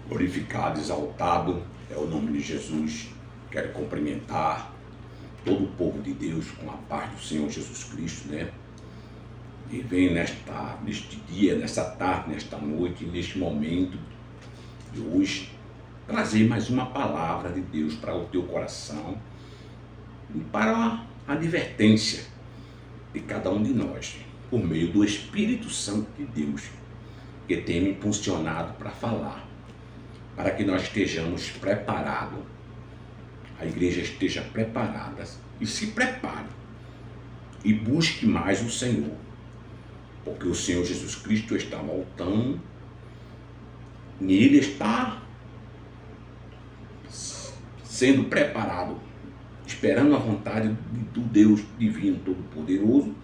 Glorificado, exaltado é o nome de Jesus. Quero cumprimentar todo o povo de Deus com a paz do Senhor Jesus Cristo, né? E vem neste dia, nesta tarde, nesta noite, neste momento de hoje, trazer mais uma palavra de Deus para o teu coração e para a advertência de cada um de nós, por meio do Espírito Santo de Deus, que tem me impulsionado para falar, para que nós estejamos preparados, a igreja esteja preparada e se prepare e busque mais o Senhor, porque o Senhor Jesus Cristo está voltando e Ele está sendo preparado, esperando a vontade do Deus divino todo-poderoso,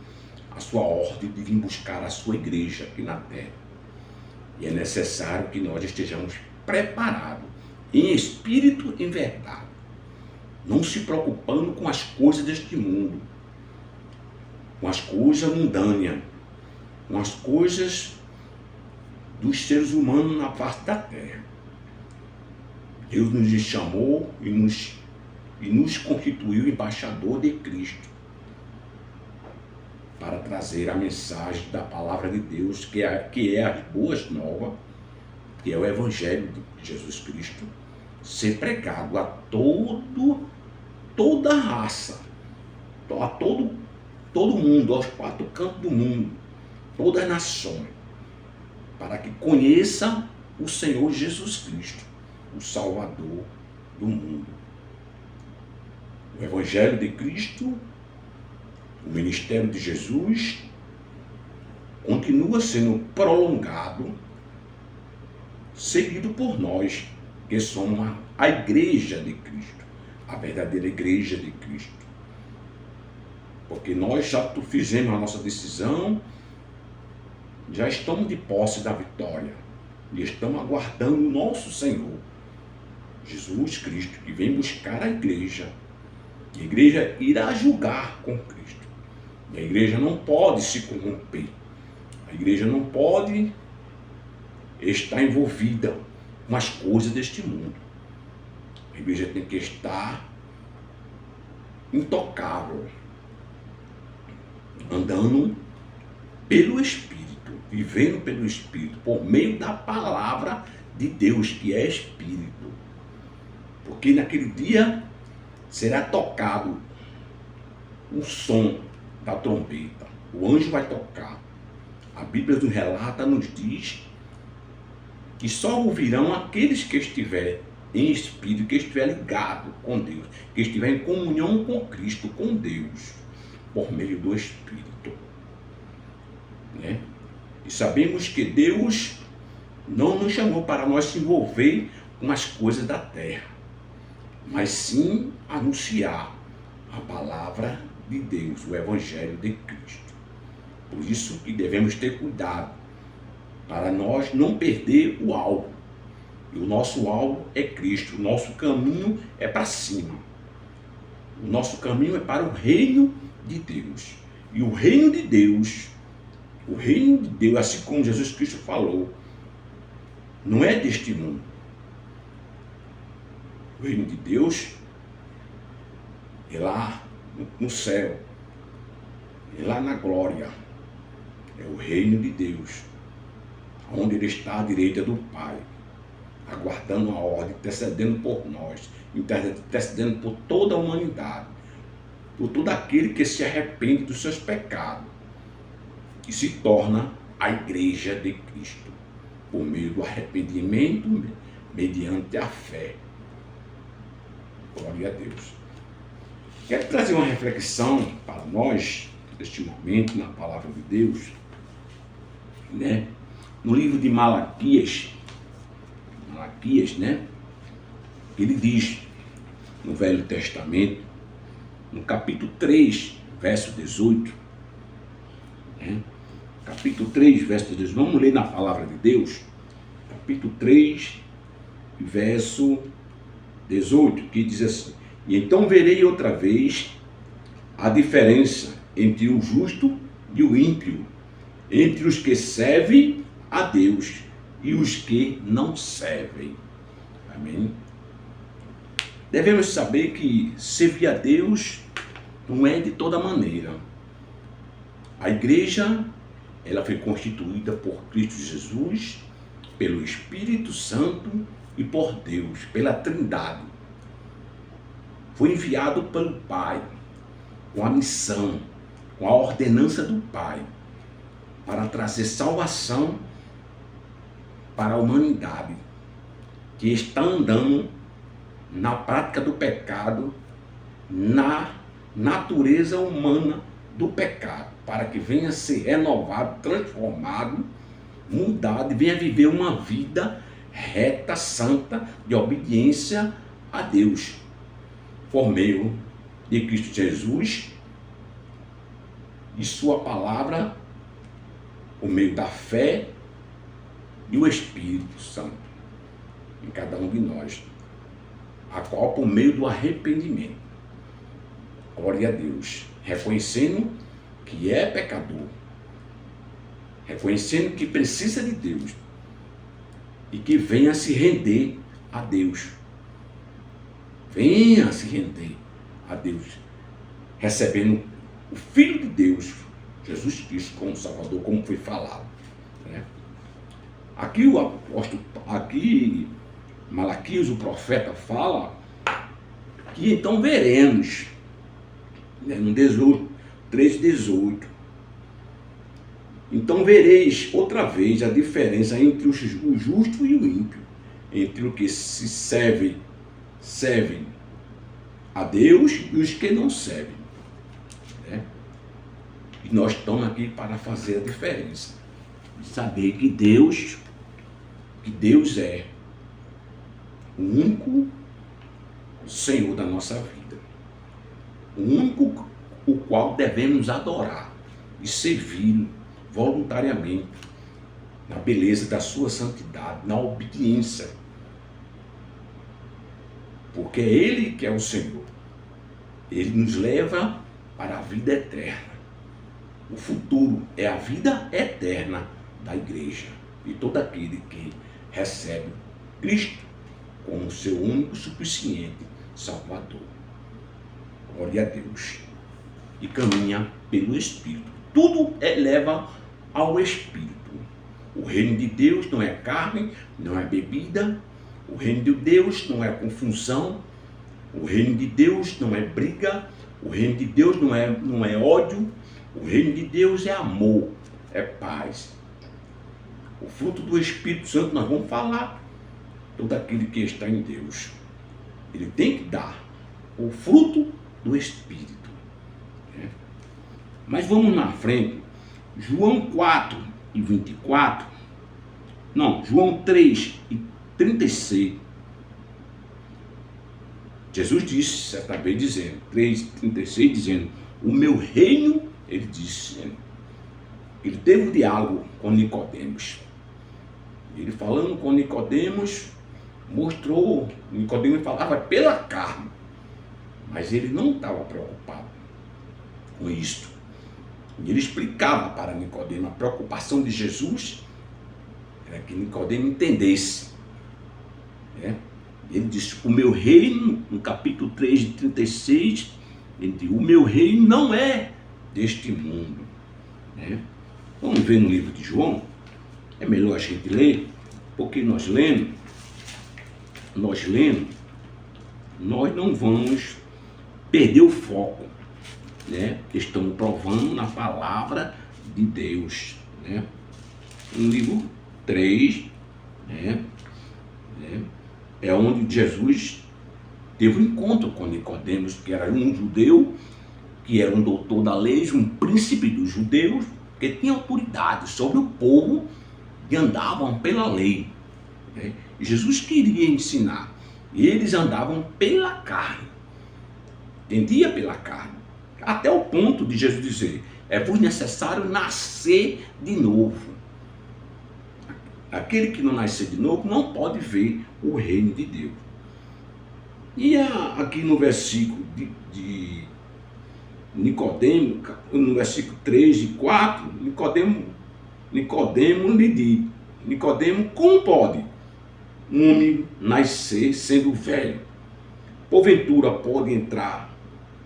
a sua ordem de vir buscar a sua igreja aqui na terra. E é necessário que nós estejamos preparados, em espírito e em verdade, não se preocupando com as coisas deste mundo, com as coisas mundâneas, com as coisas dos seres humanos na face da terra. Deus nos chamou e nos constituiu embaixador de Cristo, para trazer a mensagem da palavra de Deus, que é as boas novas, que é o Evangelho de Jesus Cristo, ser pregado a toda a raça, a todo mundo, aos quatro cantos do mundo, todas as nações, para que conheçam o Senhor Jesus Cristo, o Salvador do mundo. O Evangelho de Cristo, o ministério de Jesus, continua sendo prolongado, seguido por nós, que somos a igreja de Cristo, a verdadeira igreja de Cristo. Porque nós já fizemos a nossa decisão, já estamos de posse da vitória, e estamos aguardando o nosso Senhor, Jesus Cristo, que vem buscar a igreja. E a igreja irá julgar com Cristo. E a igreja não pode se corromper. A igreja não pode estar envolvida com as coisas deste mundo. A igreja tem que estar intocável, andando pelo Espírito, vivendo pelo Espírito, por meio da palavra de Deus, que é Espírito. Porque naquele dia será tocado o som da trombeta, o anjo vai tocar. A Bíblia nos relata, nos diz que só ouvirão aqueles que estiverem em espírito, que estiver ligado com Deus, que estiver em comunhão com Cristo, com Deus, por meio do Espírito, né? E sabemos que Deus não nos chamou para nós se envolver com as coisas da terra, mas sim anunciar a palavra de Deus, o Evangelho de Cristo. Por isso que devemos ter cuidado, para nós não perder o alvo. E o nosso alvo é Cristo, o nosso caminho é para cima. O nosso caminho é para o reino de Deus. E o reino de Deus, assim como Jesus Cristo falou, não é deste mundo. O reino de Deus é lá no céu, é lá na glória. É o reino de Deus, onde Ele está à direita do Pai, aguardando a ordem, intercedendo por nós, intercedendo por toda a humanidade, por todo aquele que se arrepende dos seus pecados e se torna a igreja de Cristo, por meio do arrependimento, mediante a fé. Glória a Deus. Quero trazer uma reflexão para nós, neste momento, na palavra de Deus, né? No livro de Malaquias, né? Ele diz, no Velho Testamento, no capítulo 3, verso 18, né? Capítulo 3, verso 18, vamos ler na palavra de Deus, capítulo 3, verso 18, que diz assim: e então verei outra vez a diferença entre o justo e o ímpio, entre os que servem a Deus e os que não servem. Amém? Devemos saber que servir a Deus não é de toda maneira. A igreja, ela foi constituída por Cristo Jesus, pelo Espírito Santo e por Deus, pela Trindade. Foi enviado pelo Pai, com a missão, com a ordenança do Pai, para trazer salvação para a humanidade, que está andando na prática do pecado, na natureza humana do pecado, para que venha ser renovado, transformado, mudado e venha viver uma vida reta, santa, de obediência a Deus, por meio de Cristo Jesus e sua palavra, por meio da fé e o Espírito Santo em cada um de nós, a qual por meio do arrependimento, glória a Deus, reconhecendo que é pecador, reconhecendo que precisa de Deus e que venha se render a Deus, venha se render a Deus, recebendo o Filho de Deus, Jesus Cristo, como Salvador, como foi falado, né? Aqui o apóstolo, aqui Malaquias, o profeta, fala que então veremos, né, no 3:18, então vereis outra vez a diferença entre o justo e o ímpio, entre o que se servem a Deus e os que não servem, né? E nós estamos aqui para fazer a diferença, saber que Deus é o único Senhor da nossa vida, o único o qual devemos adorar e servir voluntariamente, na beleza da sua santidade, na obediência, porque é Ele que é o Senhor. Ele nos leva para a vida eterna. O futuro é a vida eterna da igreja e todo aquele que recebe Cristo como seu único suficiente Salvador. Glória a Deus. E caminha pelo Espírito. Tudo leva ao Espírito. O reino de Deus não é carne, não é bebida. O reino de Deus não é confusão. O reino de Deus não é briga. O reino de Deus não é ódio. O reino de Deus é amor, é paz. O fruto do Espírito Santo nós vamos falar. Todo aquele que está em Deus, ele tem que dar o fruto do Espírito, né? Mas vamos na frente. João 4:24, não, João 3:36. Jesus disse, certa vez dizendo, 3:36, dizendo, o meu reino, ele disse, ele teve um diálogo com Nicodemos. Ele falando com Nicodemos, mostrou, Nicodemos falava pela carne, mas ele não estava preocupado com isto. E ele explicava para Nicodemos, a preocupação de Jesus era que Nicodemos entendesse, né? Ele disse, o meu reino, no capítulo 3:36, ele diz, o meu reino não é deste mundo, né? Vamos ver no livro de João. É melhor a gente ler, porque nós lendo, nós não vamos perder o foco, né? Estamos provando na palavra de Deus, né? No livro 3, né? É onde Jesus teve um encontro com Nicodemos, que era um judeu, que era um doutor da lei, um príncipe dos judeus, que tinha autoridade sobre o povo que andavam pela lei, né? Jesus queria ensinar, e eles andavam pela carne, entendia pela carne, até o ponto de Jesus dizer, é-vos necessário nascer de novo. Aquele que não nascer de novo não pode ver o reino de Deus. E aqui no versículo de Nicodemo, no versículo 3 e 4, Nicodemo Nicodemo, como pode um homem nascer sendo velho? Porventura pode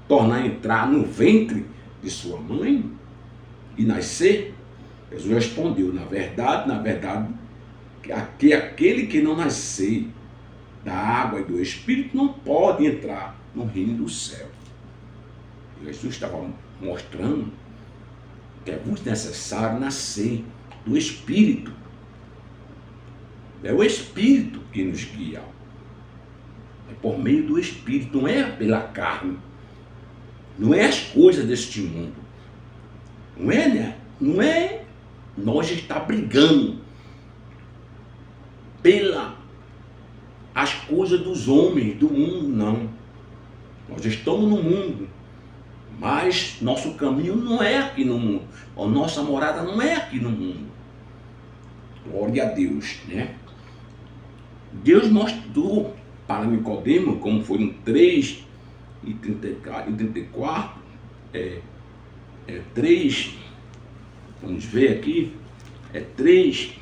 tornar a entrar no ventre de sua mãe e nascer? Jesus respondeu, na verdade, que aquele que não nascer da água e do Espírito não pode entrar no reino do céu. Jesus estava mostrando que é muito necessário nascer do Espírito. É o Espírito que nos guia. É por meio do Espírito, não é pela carne. Não é as coisas deste mundo. Não é, né? Não é nós estar brigando as coisas dos homens, do mundo, não. Nós estamos no mundo, mas nosso caminho não é aqui no mundo. A nossa morada não é aqui no mundo. Glória a Deus, né? Deus mostrou para Nicodemo, como foi no 3 e 34, 3, vamos ver aqui, 3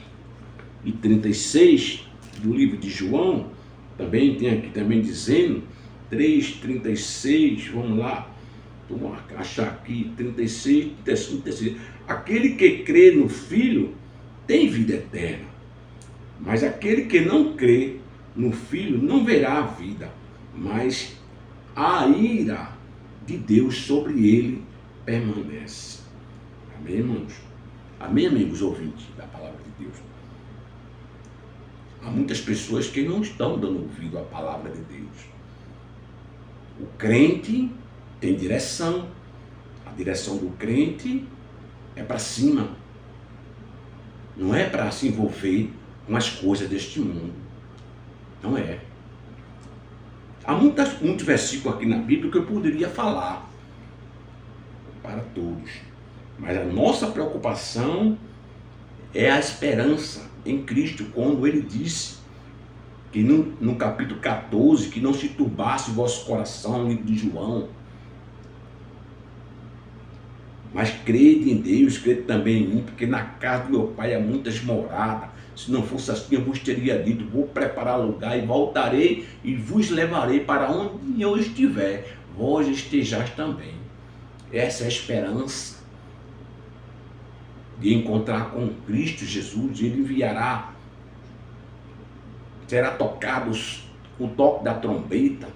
e 36 do livro de João, também tem aqui também dizendo, 3:36, vamos lá, vamos achar aqui, 36, 36, aquele que crê no Filho tem vida eterna, mas aquele que não crê no Filho não verá a vida, mas a ira de Deus sobre ele permanece. Amém, irmãos? Amém, amigos ouvintes da palavra de Deus? Há muitas pessoas que não estão dando ouvido à palavra de Deus. O crente tem direção. A direção do crente é para cima. Não é para se envolver com as coisas deste mundo. Não é. Há muitos versículos aqui na Bíblia que eu poderia falar para todos. Mas a nossa preocupação é a esperança em Cristo, quando ele disse que no capítulo 14, que não se turbasse o vosso coração, livro de João, mas crede em Deus, crede também em mim, porque na casa do meu pai há muitas moradas. Se não fosse assim, eu vos teria dito, vou preparar lugar e voltarei e vos levarei para onde eu estiver, vós estejais também. Essa é a esperança de encontrar com Cristo Jesus. Ele enviará, será tocado o toque da trombeta,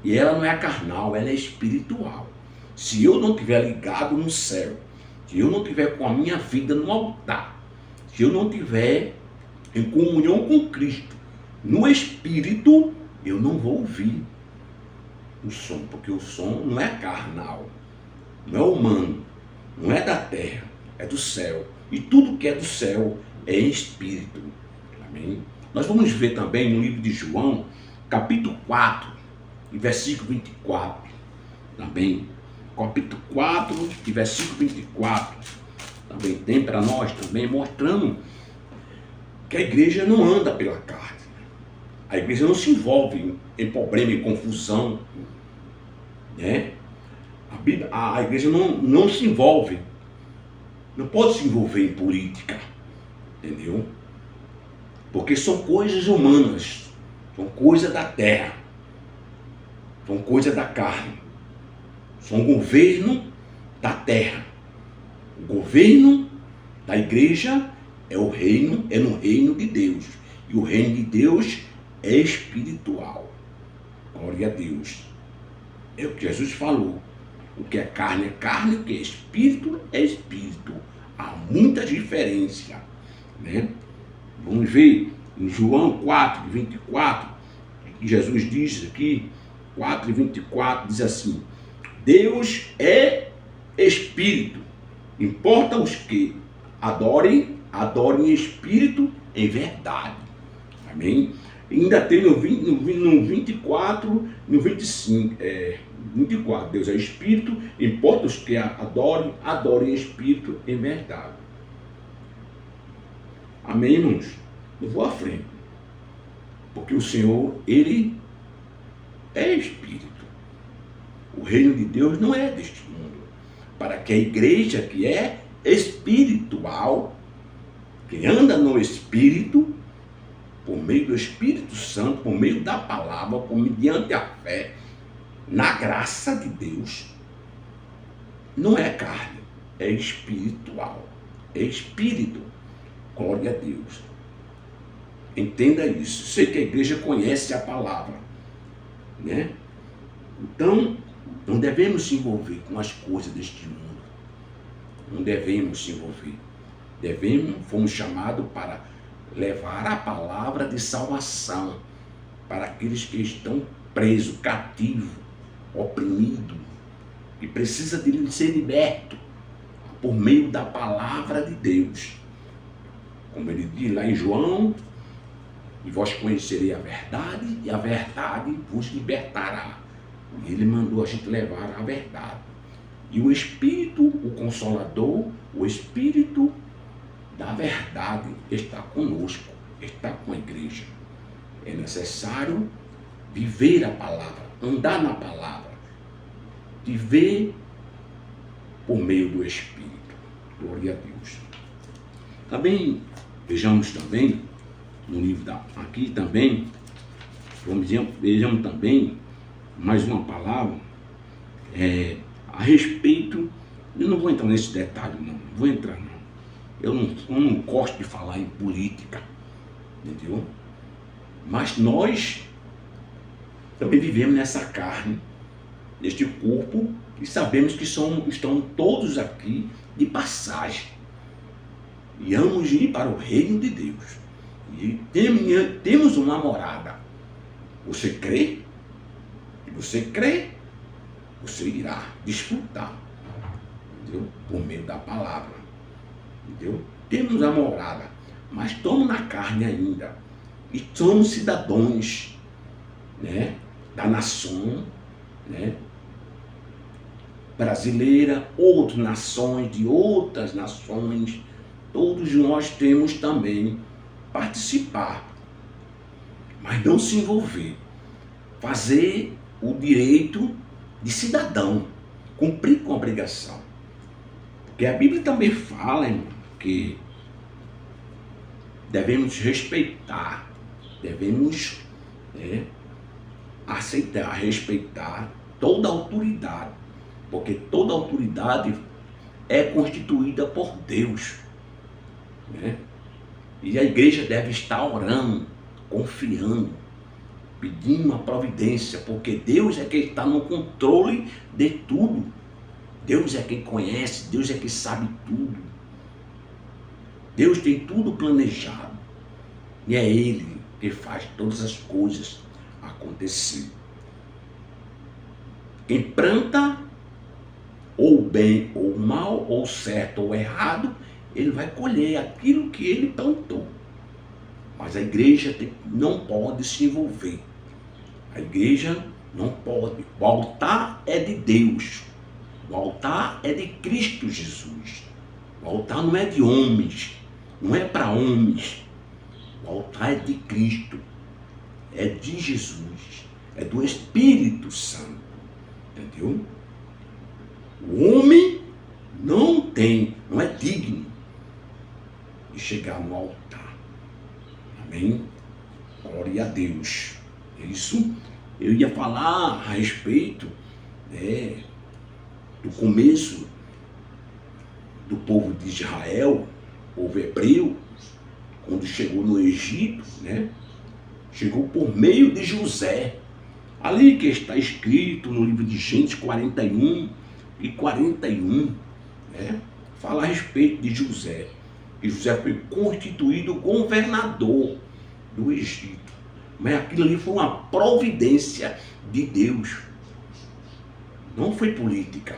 e ela não é carnal, ela é espiritual. Se eu não estiver ligado no céu, se eu não estiver com a minha vida no altar, se eu não estiver em comunhão com Cristo, no Espírito, eu não vou ouvir o som, porque o som não é carnal, não é humano, não é da terra, é do céu. E tudo que é do céu é espírito. Amém? Nós vamos ver também no livro de João, capítulo 4, e versículo 24. Também, capítulo 4 e versículo 24. Também tem para nós, também mostrando que a igreja não anda pela carne. A igreja não se envolve em problema, em confusão, né? A igreja não se envolve, não pode se envolver em política, entendeu? Porque são coisas humanas, são coisas da terra, são coisas da carne, são governo da terra. O governo da igreja é no reino de Deus, e o reino de Deus é espiritual. Glória a Deus. É o que Jesus falou. O que é carne, o que é espírito. Há muita diferença, né? Vamos ver em João 4, 24, que Jesus diz aqui, 4 e 24, diz assim: Deus é espírito. Importa os que adorem em espírito, em verdade. Amém? Ainda tem no 24, no 25, 24, Deus é espírito, importa os que adorem em espírito, em verdade. Amém, irmãos? Eu vou à frente, porque o Senhor, Ele é espírito. O reino de Deus não é deste mundo. Para que a igreja que é espiritual, Quem anda no Espírito, por meio do Espírito Santo, por meio da palavra, mediante a fé, na graça de Deus, não é carne, é espiritual, é espírito. Glória a Deus. Entenda isso. Sei que a igreja conhece a palavra, né? Então, não devemos se envolver com as coisas deste mundo. Não devemos se envolver. Fomos chamados para levar a palavra de salvação para aqueles que estão presos, cativos, oprimidos, e precisa de ser liberto por meio da palavra de Deus. Como ele diz lá em João, e vós conhecerei a verdade, e a verdade vos libertará. E ele mandou a gente levar a verdade. E o Espírito, o Consolador, o Espírito da verdade está conosco, está com a igreja. É necessário viver a palavra, andar na palavra, viver por meio do Espírito. Glória a Deus. Também, vejamos também, no livro aqui também, vejamos também mais uma palavra a respeito, eu não vou entrar nesse detalhe não vou entrar não. Eu não gosto de falar em política, entendeu? Mas nós também vivemos nessa carne, neste corpo, e sabemos que estão todos aqui de passagem. E vamos ir para o reino de Deus. E temos uma morada. Você crê? Se você crê, você irá desfrutar, entendeu? Por meio da palavra. Entendeu? Temos a morada, mas estamos na carne ainda. E somos cidadãos, né, da nação, né, brasileira, outras nações, de outras nações. Todos nós temos também participar, mas não se envolver. Fazer o direito de cidadão, cumprir com a obrigação. Porque a Bíblia também fala, irmão, que devemos respeitar, devemos aceitar, respeitar toda a autoridade, porque toda a autoridade é constituída por Deus, né? E a igreja deve estar orando, confiando, pedindo uma providência, porque Deus é quem está no controle de tudo. Deus é quem conhece, Deus é quem sabe tudo. Deus tem tudo planejado. E é Ele que faz todas as coisas acontecer. Quem planta, ou bem ou mal, ou certo ou errado, ele vai colher aquilo que ele plantou. Mas a igreja não pode se envolver. A igreja não pode. O altar é de Deus. O altar é de Cristo Jesus. O altar não é de homens. Não é para homens. O altar é de Cristo. É de Jesus. É do Espírito Santo. Entendeu? O homem não é digno de chegar no altar. Amém? Glória a Deus. Isso eu ia falar a respeito do começo do povo de Israel, povo hebreu, quando chegou no Egito, né? Chegou por meio de José. Ali que está escrito no livro de Gênesis 41 e 41, né? Fala a respeito de José. E José foi constituído governador do Egito. Mas aquilo ali foi uma providência de Deus. Não foi política.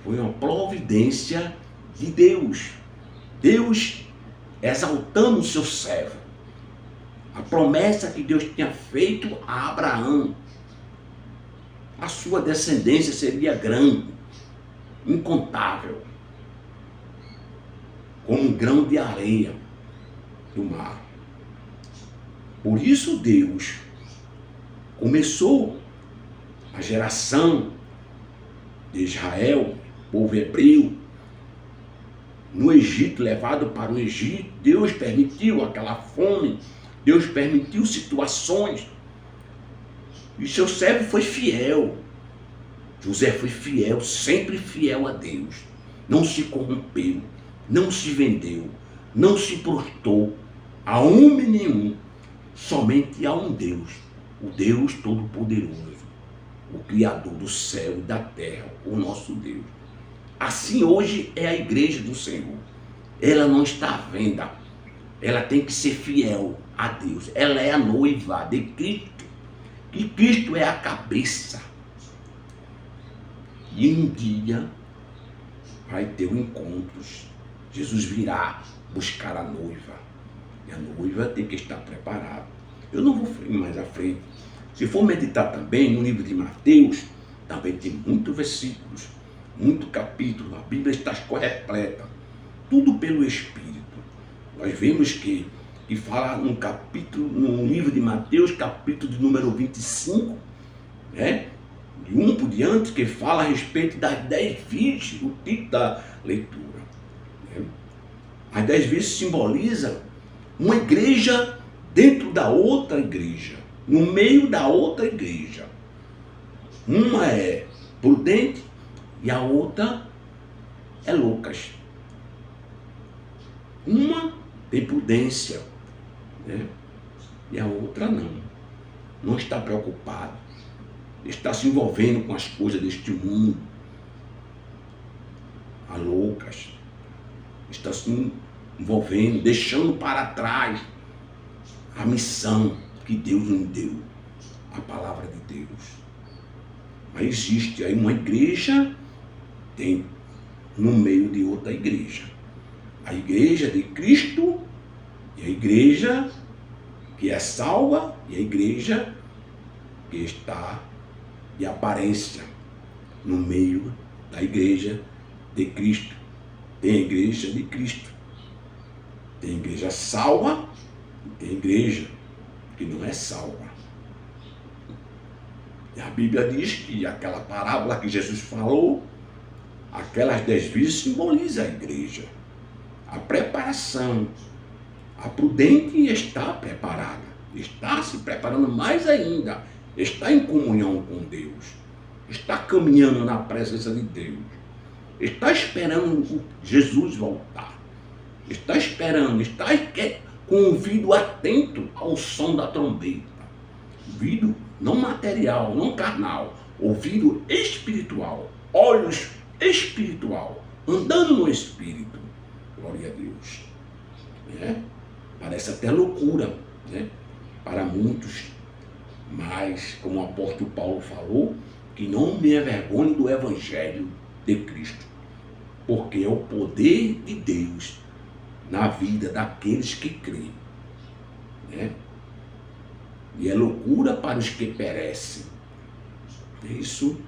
Foi uma providência de Deus. Deus exaltando o seu servo. A promessa que Deus tinha feito a Abraão. A sua descendência seria grande, incontável, como um grão de areia do mar. Por isso Deus começou a geração de Israel, povo hebreu, no Egito, levado para o Egito. Deus permitiu aquela fome, Deus permitiu situações. E seu servo foi fiel. José foi fiel, sempre fiel a Deus. Não se corrompeu, não se vendeu, não se prostrou a homem nenhum, somente a um Deus, o Deus Todo-Poderoso, o Criador do céu e da terra, o nosso Deus. Assim hoje é a igreja do Senhor. Ela não está à venda. Ela tem que ser fiel a Deus. Ela é a noiva de Cristo. E Cristo é a cabeça. E um dia vai ter encontros. Jesus virá buscar a noiva. E a noiva tem que estar preparada. Eu não vou ir mais à frente. Se for meditar também no livro de Mateus, também tem muitos versículos, muitos capítulos. A Bíblia está repleta. Tudo pelo Espírito. Nós vemos que fala no capítulo, no livro de Mateus, capítulo de número 25, né? De 1 por diante, que fala a respeito das 10 virgens, o título da leitura. Né? As 10 virgens simbolizam uma igreja dentro da outra igreja, no meio da outra igreja. Uma é prudente e a outra é loucas. Uma tem prudência, né? E a outra não. Não está preocupada. Está se envolvendo com as coisas deste mundo. A loucas. Está se envolvendo, deixando para trás a missão que Deus nos deu. A palavra de Deus. Mas existe aí uma igreja, tem no meio de outra igreja. A igreja de Cristo e a igreja que é salva e a igreja que está de aparência no meio da igreja de Cristo. Tem a igreja de Cristo. Tem a igreja salva e tem a igreja que não é salva. E a Bíblia diz que aquela parábola que Jesus falou, aquelas 10 virgens simbolizam a igreja. A preparação. A prudente está preparada. Está se preparando mais ainda. Está em comunhão com Deus. Está caminhando na presença de Deus. Está esperando Jesus voltar. Está esperando. Está com o ouvido atento ao som da trombeta. Ouvido não material, não carnal. Ouvido espiritual. Olhos espiritual. Andando no Espírito. Glória a Deus. É? Parece até loucura, né? Para muitos. Mas, como o apóstolo Paulo falou, que não me envergonhe do Evangelho de Cristo. Porque é o poder de Deus na vida daqueles que creem. Né? E é loucura para os que perecem. É isso,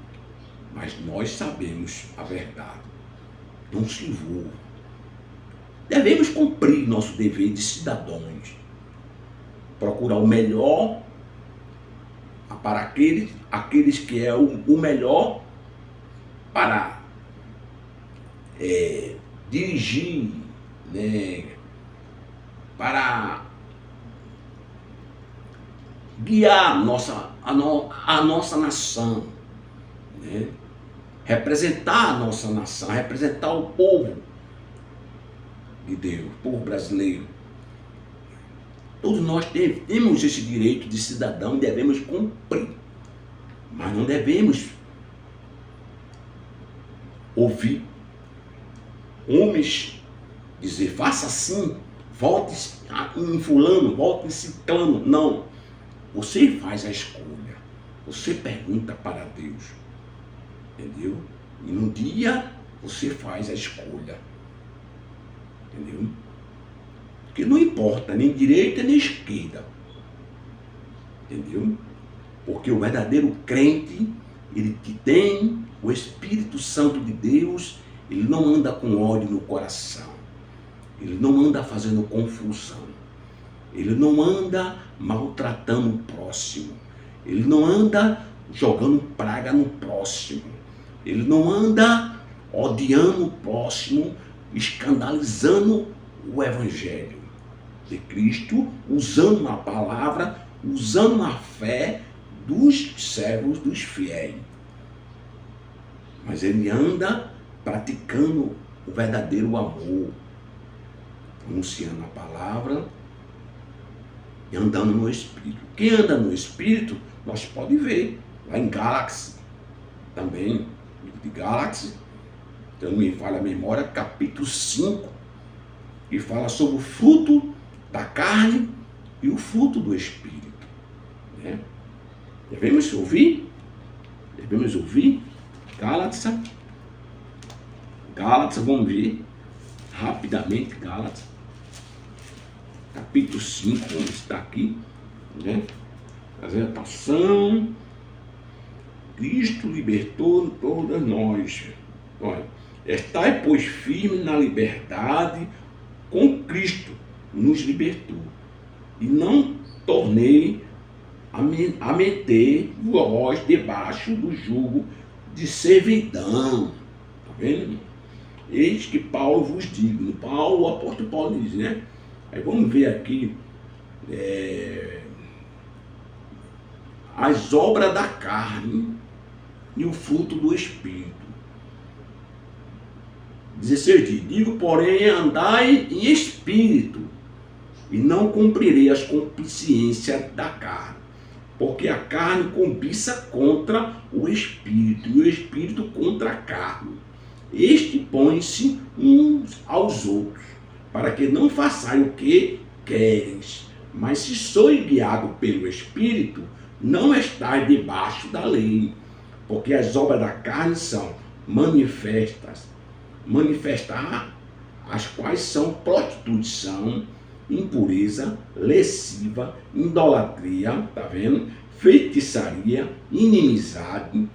mas nós sabemos a verdade. Não se envolva. Devemos cumprir nosso dever de cidadãos. Procurar o melhor para aqueles que é o melhor para dirigir, né, para guiar a nossa nação, né, representar a nossa nação, representar o povo de Deus, o povo brasileiro. Todos nós temos esse direito de cidadão e devemos cumprir. Mas não devemos ouvir homens dizer, faça assim, vote em fulano, vote em ciclano. Não. Você faz a escolha. Você pergunta para Deus. Entendeu? E no dia você faz a escolha. Entendeu? Porque não importa nem direita nem esquerda. Entendeu? Porque o verdadeiro crente, ele que tem o Espírito Santo de Deus, ele não anda com ódio no coração. Ele não anda fazendo confusão. Ele não anda maltratando o próximo. Ele não anda jogando praga no próximo. Ele não anda odiando o próximo escandalizando o Evangelho de Cristo, usando a palavra, usando a fé dos servos, dos fiéis. Mas ele anda praticando o verdadeiro amor, anunciando a palavra e andando no Espírito. Quem anda no Espírito, nós podemos ver lá em Gálatas, também, livro de Gálatas, então me falha a memória, capítulo 5, que fala sobre o fruto da carne e o fruto do Espírito. Né? Devemos ouvir? Devemos ouvir? Gálatas, vamos ver rapidamente Gálatas, capítulo 5, como está aqui, né? A exaltação, Cristo libertou todas nós. Olha, estai, pois, firme na liberdade com Cristo nos libertou, e não tornei a meter vós debaixo do jugo de servidão. Está vendo? Eis que Paulo vos digo. O apóstolo Paulo diz, né? Aí vamos ver aqui as obras da carne e o fruto do Espírito. 16 diz, digo, porém, andai em espírito, e não cumprirei as concupiscências da carne, porque a carne cobiça contra o Espírito, e o Espírito contra a carne. Este põe-se uns aos outros, para que não façais o que queres. Mas se sois guiado pelo Espírito, não estais debaixo da lei, porque as obras da carne são manifestar, as quais são prostituição, impureza, lascívia, idolatria, tá vendo? Feitiçaria, inimizade,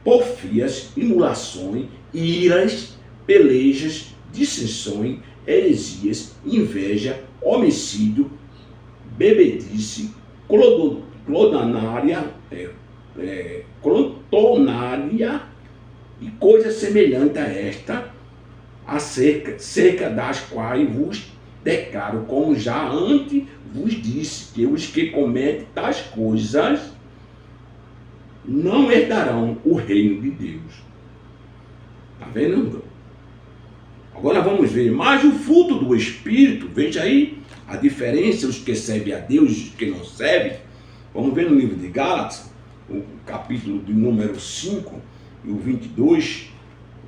porfias, emulações, iras, pelejas, dissensões, heresias, inveja, homicídio, bebedice, clodonária, e coisa semelhante a esta, acerca das quais vos declaro, como já antes vos disse, que os que cometem tais coisas não herdarão o reino de Deus. Está vendo? Agora vamos ver mais o fruto do Espírito. Veja aí a diferença, os que servem a Deus e os que não servem. Vamos ver no livro de Gálatas, o capítulo de número 5 e o 22,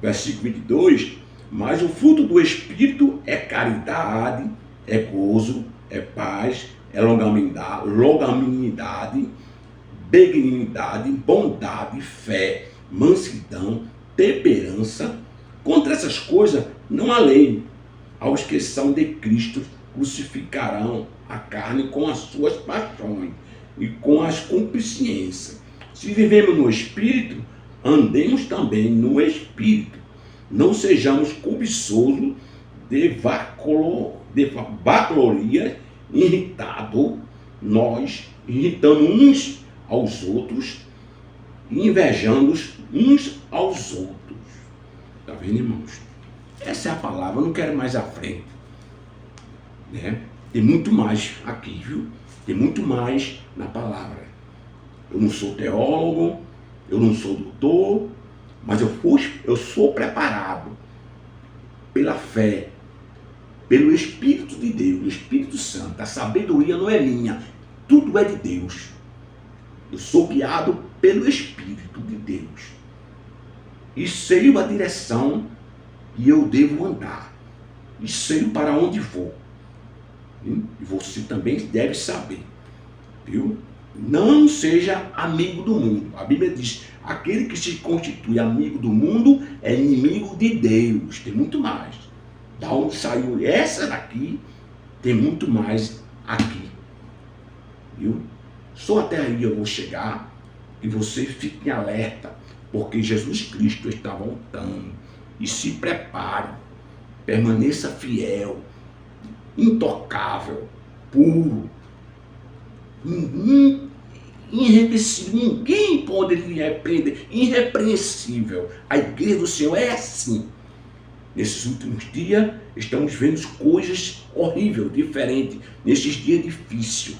versículo 22. Mas o fruto do Espírito é caridade, é gozo, é paz, é longanimidade, benignidade, bondade, fé, mansidão, temperança. Contra essas coisas não há lei. Aos que são de Cristo crucificarão a carne com as suas paixões e com as concupiscências. Se vivemos no Espírito, andemos também no Espírito. Não sejamos cobiçosos de vacloria, irritando uns aos outros, invejando uns aos outros. Está vendo, irmãos? Essa é a palavra, eu não quero mais à frente. Né? Tem muito mais aqui, viu? Tem muito mais na palavra. Eu não sou teólogo, eu não sou doutor, mas eu sou preparado pela fé, pelo Espírito de Deus, o Espírito Santo. A sabedoria não é minha, tudo é de Deus. Eu sou guiado pelo Espírito de Deus. E sei a direção que eu devo andar. E sei para onde vou. E você também deve saber. Viu? Não seja amigo do mundo. A Bíblia diz, aquele que se constitui amigo do mundo é inimigo de Deus. Tem muito mais. Da onde saiu essa daqui, tem muito mais aqui. Viu? Só até aí eu vou chegar e você fique em alerta, porque Jesus Cristo está voltando. E se prepare, permaneça fiel, intocável, puro, irreversível. Ninguém pode lhe repreender, irrepreensível. A igreja do Senhor é assim. Nesses últimos dias, estamos vendo coisas horríveis, diferentes, nesses dias difíceis.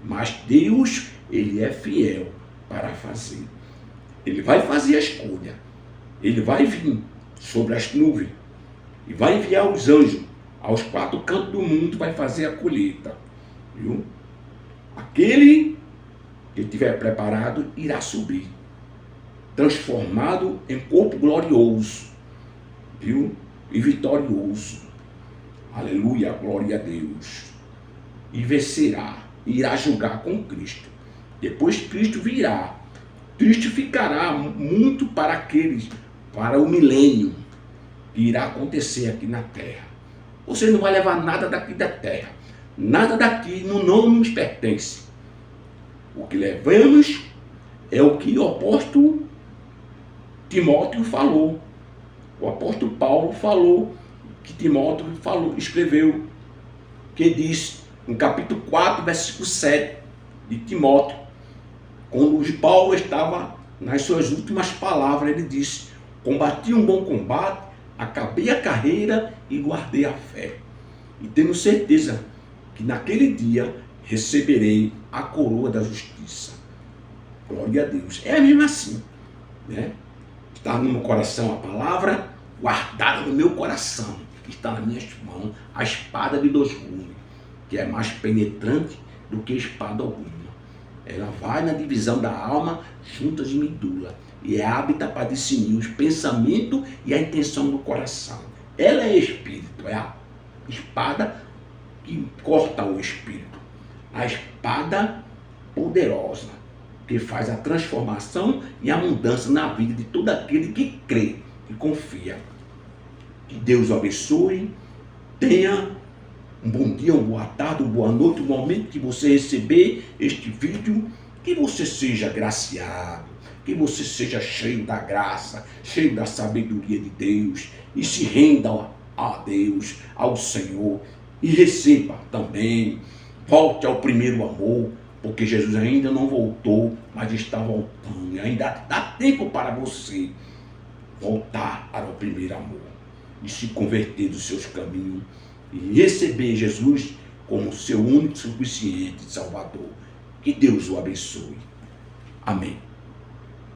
Mas Deus, Ele é fiel para fazer. Ele vai fazer a escolha. Ele vai vir sobre as nuvens e vai enviar os anjos aos 4 cantos do mundo, vai fazer a colheita. Viu? Aquele que estiver preparado irá subir, transformado em corpo glorioso, viu? E vitorioso. Aleluia, glória a Deus. E vencerá, irá julgar com Cristo. Depois Cristo virá. Cristo ficará muito para o milênio que irá acontecer aqui na terra. Você não vai levar nada daqui da terra. Nada daqui não nos pertence. O que levamos é o que o apóstolo Timóteo falou. O apóstolo Paulo falou, que Timóteo escreveu, que diz, no capítulo 4, versículo 7 de Timóteo, quando Paulo estava nas suas últimas palavras, ele disse: combati um bom combate, acabei a carreira e guardei a fé. E tenho certeza que naquele dia receberei a coroa da justiça. Glória a Deus. É mesmo assim, né? Está no meu coração a palavra, guardada no meu coração, que está nas minhas mãos, a espada de 2 gumes, que é mais penetrante do que espada alguma. Ela vai na divisão da alma, juntas e medula, e é hábita para discernir os pensamentos e a intenção do coração. Ela é espírito, é a espada que corta o espírito, a espada poderosa, que faz a transformação e a mudança na vida de todo aquele que crê e confia. Que Deus o abençoe. Tenha um bom dia, uma boa tarde, uma boa noite, no momento que você receber este vídeo, que você seja agraciado, que você seja cheio da graça, cheio da sabedoria de Deus, e se renda a Deus, ao Senhor, e receba também, volte ao primeiro amor, porque Jesus ainda não voltou, mas está voltando, e ainda dá tempo para você voltar para o primeiro amor, e se converter dos seus caminhos, e receber Jesus como seu único, suficiente Salvador. Que Deus o abençoe. Amém.